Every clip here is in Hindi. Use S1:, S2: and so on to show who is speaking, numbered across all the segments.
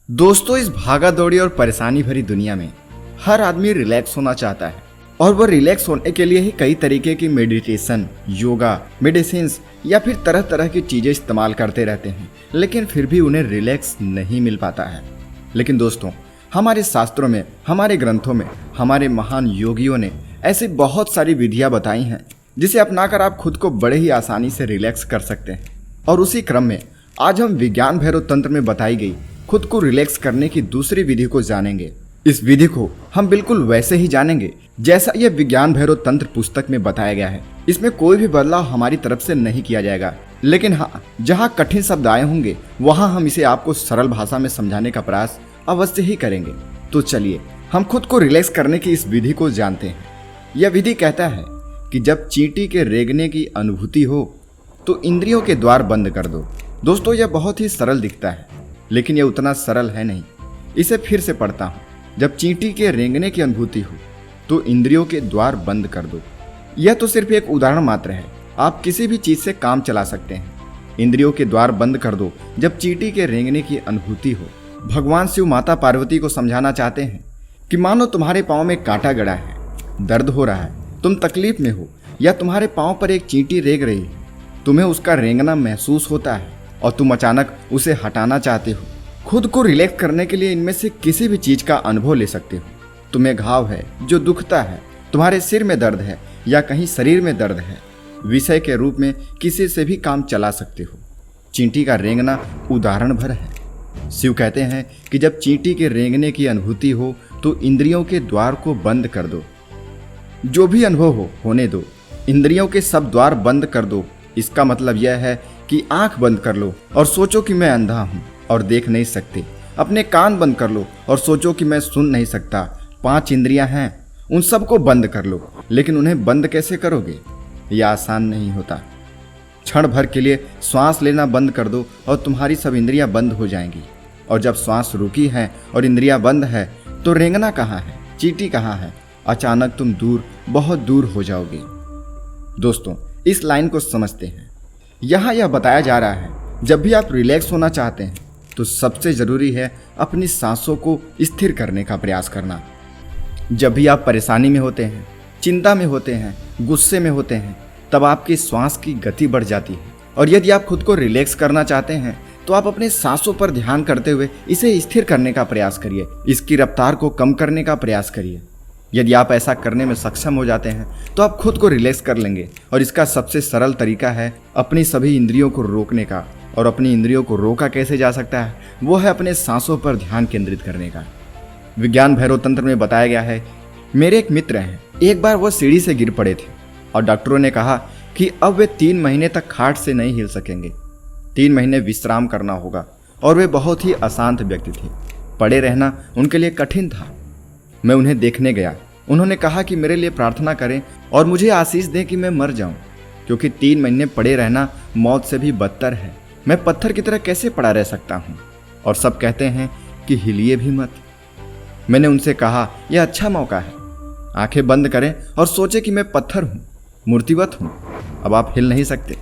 S1: दोस्तों, इस भागा दौड़ी और परेशानी भरी दुनिया में हर आदमी रिलैक्स होना चाहता है और वह रिलैक्स होने के लिए ही कई तरीके की मेडिटेशन, योगा, मेडिसिन या फिर तरह तरह की चीजें इस्तेमाल करते रहते हैं, लेकिन फिर भी उन्हें रिलैक्स नहीं मिल पाता है। लेकिन दोस्तों, हमारे शास्त्रों में, हमारे ग्रंथों में, हमारे महान योगियों ने ऐसी बहुत सारी विधियां बताई हैं जिसे अपनाकर आप खुद को बड़े ही आसानी से रिलैक्स कर सकते हैं। और उसी क्रम में आज हम विज्ञान भैरव तंत्र में बताई गई खुद को रिलैक्स करने की दूसरी विधि को जानेंगे। इस विधि को हम बिल्कुल वैसे ही जानेंगे जैसा यह विज्ञान भैरव तंत्र पुस्तक में बताया गया है। इसमें कोई भी बदलाव हमारी तरफ से नहीं किया जाएगा, लेकिन हाँ, जहाँ कठिन शब्द आए होंगे वहाँ हम इसे आपको सरल भाषा में समझाने का प्रयास अवश्य ही करेंगे। तो चलिए हम खुद को रिलैक्स करने की इस विधि को जानते हैं। यह विधि कहता है कि जब चींटी के रेंगने की अनुभूति हो तो इंद्रियों के द्वार बंद कर दो। दोस्तों, यह बहुत ही सरल दिखता है, लेकिन यह उतना सरल है नहीं। इसे फिर से पढ़ता हूँ। जब चींटी के रेंगने की अनुभूति हो तो इंद्रियों के द्वार बंद कर दो। यह तो सिर्फ एक उदाहरण मात्र है। आप किसी भी चीज से काम चला सकते हैं। इंद्रियों के द्वार बंद कर दो जब चींटी के रेंगने की अनुभूति हो। भगवान शिव माता पार्वती को समझाना चाहते हैं कि मानो तुम्हारे पाँव में कांटा गड़ा है, दर्द हो रहा है, तुम तकलीफ में हो, या तुम्हारे पाँव पर एक चींटी रेंग रही है। तुम्हें उसका रेंगना महसूस होता है और तुम अचानक उसे हटाना चाहते हो। खुद को रिलैक्स करने के लिए इनमें से किसी भी चीज का अनुभव ले सकते हो। तुम्हें घाव है जो दुखता है, तुम्हारे सिर में दर्द है या कहीं शरीर में दर्द है, विषय के रूप में किसी से भी काम चला सकते हो। चींटी का रेंगना उदाहरण भर है। शिव कहते हैं कि जब चींटी के रेंगने की अनुभूति हो तो इंद्रियों के द्वार को बंद कर दो। जो भी अनुभव हो होने दो, इंद्रियों के सब द्वार बंद कर दो। इसका मतलब यह है कि आंख बंद कर लो और सोचो कि मैं अंधा हूं और देख नहीं सकते। अपने कान बंद कर लो और सोचो कि मैं सुन नहीं सकता। 5 इंद्रियां हैं, उन सबको बंद कर लो। लेकिन उन्हें बंद कैसे करोगे? यह आसान नहीं होता। क्षण भर के लिए श्वास लेना बंद कर दो और तुम्हारी सब इंद्रियां बंद हो जाएंगी। और जब श्वास रुकी है और इंद्रियां बंद है तो रेंगना कहाँ है, चींटी कहाँ है? अचानक तुम दूर, बहुत दूर हो जाओगे। दोस्तों, इस लाइन को समझते हैं। यहाँ यह बताया जा रहा है, जब भी आप रिलैक्स होना चाहते हैं तो सबसे जरूरी है अपनी सांसों को स्थिर करने का प्रयास करना। जब भी आप परेशानी में होते हैं, चिंता में होते हैं, गुस्से में होते हैं, तब आपकी श्वास की गति बढ़ जाती है। और यदि आप खुद को रिलैक्स करना चाहते हैं तो आप अपने सांसों पर ध्यान करते हुए इसे स्थिर करने का प्रयास करिए। इसकी रफ्तार को कम करने का प्रयास करिए। यदि आप ऐसा करने में सक्षम हो जाते हैं तो आप खुद को रिलैक्स कर लेंगे। और इसका सबसे सरल तरीका है अपनी सभी इंद्रियों को रोकने का। और अपनी इंद्रियों को रोका कैसे जा सकता है? वो है अपने सांसों पर ध्यान केंद्रित करने का। विज्ञान भैरव तंत्र में बताया गया है, मेरे एक मित्र हैं, एक बार वह सीढ़ी से गिर पड़े थे और डॉक्टरों ने कहा कि अब वे 3 महीने तक खाट से नहीं हिल सकेंगे। 3 महीने विश्राम करना होगा। और वे बहुत ही अशांत व्यक्ति थे। पड़े रहना उनके लिए कठिन था। मैं उन्हें देखने गया। उन्होंने कहा कि मेरे लिए प्रार्थना करें और मुझे आशीष दें कि मैं मर जाऊं, क्योंकि 3 महीने पड़े रहना मौत से भी बदतर है। मैं पत्थर की तरह कैसे पड़ा रह सकता हूं? और सब कहते हैं कि हिलिए भी मत। मैंने उनसे कहा, यह अच्छा मौका है। आंखें बंद करें और सोचें कि मैं पत्थर हूं, मूर्तिवत हूं। अब आप हिल नहीं सकते।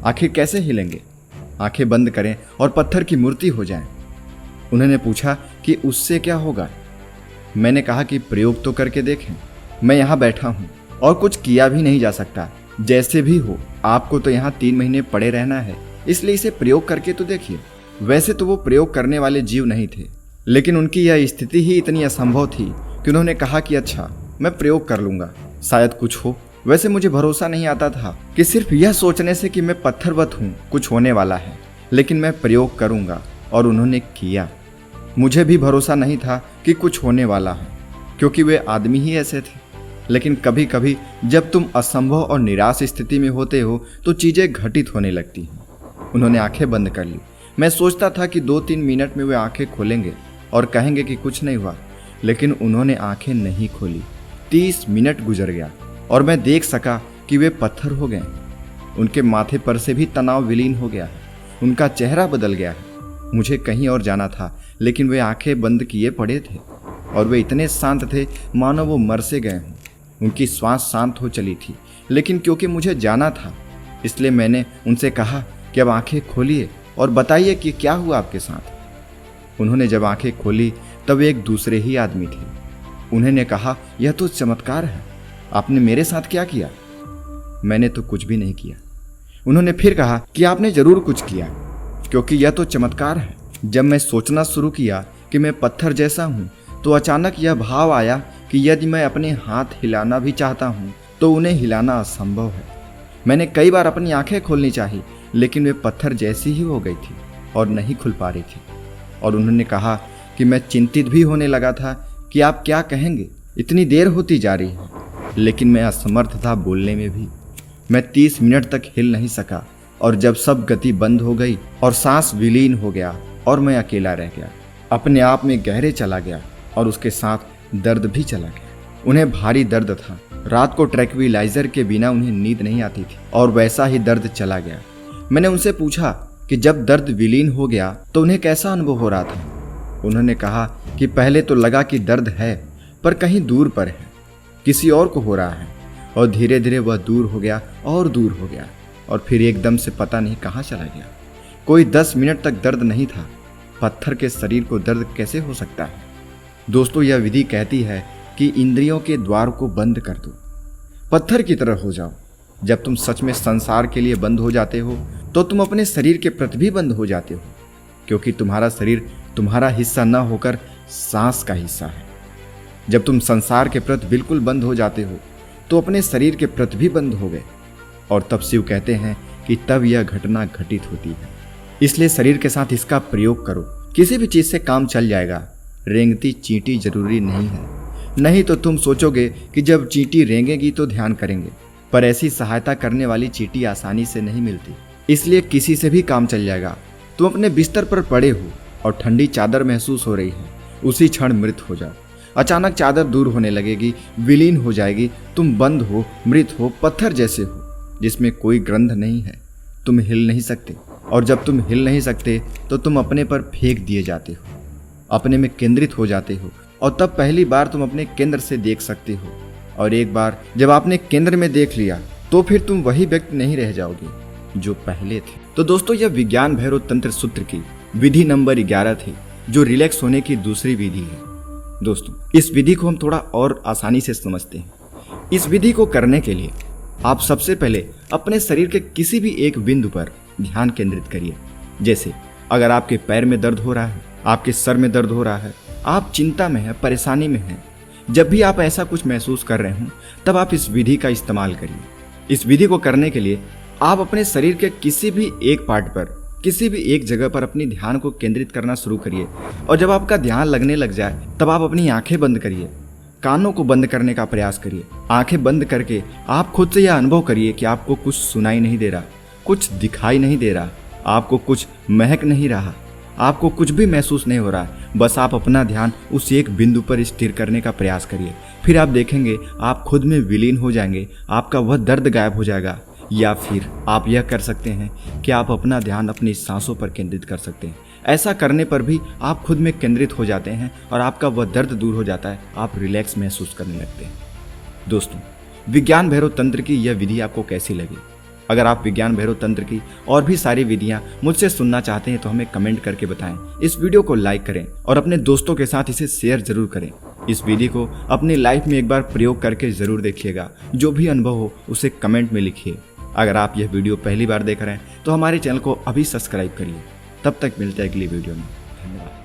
S1: आखिर कैसे हिलेंगे? आंखें बंद करें और पत्थर की मूर्ति हो जाएं। उन्होंने पूछा कि उससे क्या होगा? मैंने कहा कि प्रयोग तो करके देखें। मैं यहाँ बैठा हूँ और कुछ किया भी नहीं जा सकता। जैसे भी हो, आपको तो यहाँ 3 महीने पड़े रहना है, इसलिए इसे प्रयोग करके तो देखिए। वैसे तो वो प्रयोग करने वाले जीव नहीं थे, लेकिन उनकी यह स्थिति ही इतनी असंभव थी कि उन्होंने कहा कि अच्छा, मैं प्रयोग कर लूंगा, शायद कुछ हो। वैसे मुझे भरोसा नहीं आता था कि सिर्फ यह सोचने से कि मैं पत्थरवत हूँ कुछ होने वाला है, लेकिन मैं प्रयोग करूंगा। और उन्होंने किया। मुझे भी भरोसा नहीं था कि कुछ होने वाला है, क्योंकि वे आदमी ही ऐसे थे। लेकिन कभी कभी जब तुम असंभव और निराश स्थिति में होते हो तो चीज़ें घटित होने लगती हैं। उन्होंने आंखें बंद कर ली। मैं सोचता था कि 2-3 मिनट में वे आंखें खोलेंगे और कहेंगे कि कुछ नहीं हुआ, लेकिन उन्होंने आंखें नहीं खोली। 30 मिनट गुजर गया और मैं देख सका कि वे पत्थर हो गए। उनके माथे पर से भी तनाव विलीन हो गया है। उनका चेहरा बदल गया है। मुझे कहीं और जाना था, लेकिन वे आंखें बंद किए पड़े थे और वे इतने शांत थे मानो वो मर से गए हों। उनकी श्वास शांत हो चली थी, लेकिन क्योंकि मुझे जाना था इसलिए मैंने उनसे कहा कि अब आंखें खोलिए और बताइए कि क्या हुआ आपके साथ। उन्होंने जब आंखें खोली तब एक दूसरे ही आदमी थे। उन्होंने कहा, यह तो चमत्कार है, आपने मेरे साथ क्या किया? मैंने तो कुछ भी नहीं किया। उन्होंने फिर कहा कि आपने जरूर कुछ किया, क्योंकि यह तो चमत्कार है। जब मैं सोचना शुरू किया कि मैं पत्थर जैसा हूँ तो अचानक यह भाव आया कि यदि मैं अपने हाथ हिलाना भी चाहता हूँ तो उन्हें हिलाना असंभव है। मैंने कई बार अपनी आंखें खोलनी चाहिए, लेकिन वे पत्थर जैसी ही हो गई थी और नहीं खुल पा रही थी। और उन्होंने कहा कि मैं चिंतित भी होने लगा था कि आप क्या कहेंगे, इतनी देर होती जा रही है, लेकिन मैं असमर्थ था बोलने में भी। मैं 30 मिनट तक हिल नहीं सका, और जब सब गति बंद हो गई और सांस विलीन हो गया और मैं अकेला रह गया, अपने आप में गहरे चला गया और उसके साथ दर्द भी चला गया। उन्हें भारी दर्द था। रात को ट्रैंक्विलाइजर के बिना उन्हें नींद नहीं आती थी और वैसा ही दर्द चला गया। मैंने उनसे पूछा कि जब दर्द विलीन हो गया तो उन्हें कैसा अनुभव हो रहा था। उन्होंने कहा कि पहले तो लगा कि दर्द है, पर कहीं दूर पर है, किसी और को हो रहा है, और धीरे धीरे वह दूर हो गया और दूर हो गया, और फिर एकदम से पता नहीं कहाँ चला गया। कोई 10 मिनट तक दर्द नहीं था। पत्थर के शरीर को दर्द कैसे हो सकता है? दोस्तों, यह विधि कहती है कि इंद्रियों के द्वार को बंद कर दो, पत्थर की तरह हो जाओ। जब तुम सच में संसार के लिए बंद हो जाते हो तो तुम अपने शरीर के प्रति भी बंद हो जाते हो, क्योंकि तुम्हारा शरीर तुम्हारा हिस्सा न होकर सांस का हिस्सा है। जब तुम संसार के प्रति बिल्कुल बंद हो जाते हो तो अपने शरीर के प्रति भी बंद हो गए। और तब शिव कहते हैं कि तब यह घटना घटित होती है। इसलिए शरीर के साथ इसका प्रयोग करो, किसी भी चीज से काम चल जाएगा। रेंगती चींटी जरूरी नहीं है, नहीं तो तुम सोचोगे कि जब चींटी रेंगेगी तो ध्यान करेंगे, पर ऐसी सहायता करने वाली चींटी आसानी से नहीं मिलती। इसलिए किसी से भी काम चल जाएगा। तुम अपने बिस्तर पर पड़े हो और ठंडी चादर महसूस हो रही है, उसी क्षण मृत हो जाओ। अचानक चादर दूर होने लगेगी, विलीन हो जाएगी, तुम बंद हो, मृत हो, पत्थर जैसे हो जिसमें कोई गंध नहीं है। तुम हिल नहीं सकते, और जब तुम हिल नहीं सकते तो तुम अपने पर फेंक दिए जाते हो, अपने में केंद्रित हो जाते हो, और तब पहली बार तुम अपने केंद्र से देख सकते हो। और एक बार जब आपने केंद्र में देख लिया तो फिर तुम वही व्यक्ति नहीं रह जाओगे जो पहले थे। तो दोस्तों, यह विज्ञान भैरव तंत्र सूत्र की विधि नंबर 11 थी, जो रिलैक्स होने की दूसरी विधि है। दोस्तों, इस विधि को हम थोड़ा और आसानी से समझते हैं। इस विधि को करने के लिए आप सबसे पहले अपने शरीर के किसी भी एक बिंदु पर ध्यान केंद्रित करिए। जैसे अगर आपके पैर में दर्द हो रहा है, आपके सर में दर्द हो रहा है, आप चिंता में हैं, परेशानी में हैं, जब भी आप ऐसा कुछ महसूस कर रहे हों तब आप इस विधि का इस्तेमाल करिए। इस विधि को करने के लिए आप अपने शरीर के किसी भी एक पार्ट पर, किसी भी एक जगह पर अपनी ध्यान को केंद्रित करना शुरू करिए। और जब आपका ध्यान लगने लग जाए तब आप अपनी आंखें बंद करिए, कानों को बंद करने का प्रयास करिए। आंखें बंद करके आप खुद से यह अनुभव करिए कि आपको कुछ सुनाई नहीं दे रहा, कुछ दिखाई नहीं दे रहा, आपको कुछ महक नहीं रहा, आपको कुछ भी महसूस नहीं हो रहा। बस आप अपना ध्यान उस एक बिंदु पर स्थिर करने का प्रयास करिए। फिर आप देखेंगे आप खुद में विलीन हो जाएंगे, आपका वह दर्द गायब हो जाएगा। या फिर आप यह कर सकते हैं कि आप अपना ध्यान अपनी सांसों पर केंद्रित कर सकते हैं। ऐसा करने पर भी आप खुद में केंद्रित हो जाते हैं और आपका वह दर्द दूर हो जाता है, आप रिलैक्स महसूस करने लगते हैं। दोस्तों, विज्ञान भैरव तंत्र की यह विधि आपको कैसी लगी? अगर आप विज्ञान भैरव तंत्र की और भी सारी विधियां मुझसे सुनना चाहते हैं तो हमें कमेंट करके बताएं। इस वीडियो को लाइक करें और अपने दोस्तों के साथ इसे शेयर जरूर करें। इस विधि को अपनी लाइफ में एक बार प्रयोग करके जरूर देखिएगा। जो भी अनुभव हो उसे कमेंट में लिखिए। अगर आप यह वीडियो पहली बार देख रहे हैं तो हमारे चैनल को अभी सब्सक्राइब करिए। तब तक मिलते हैं अगली वीडियो में। धन्यवाद।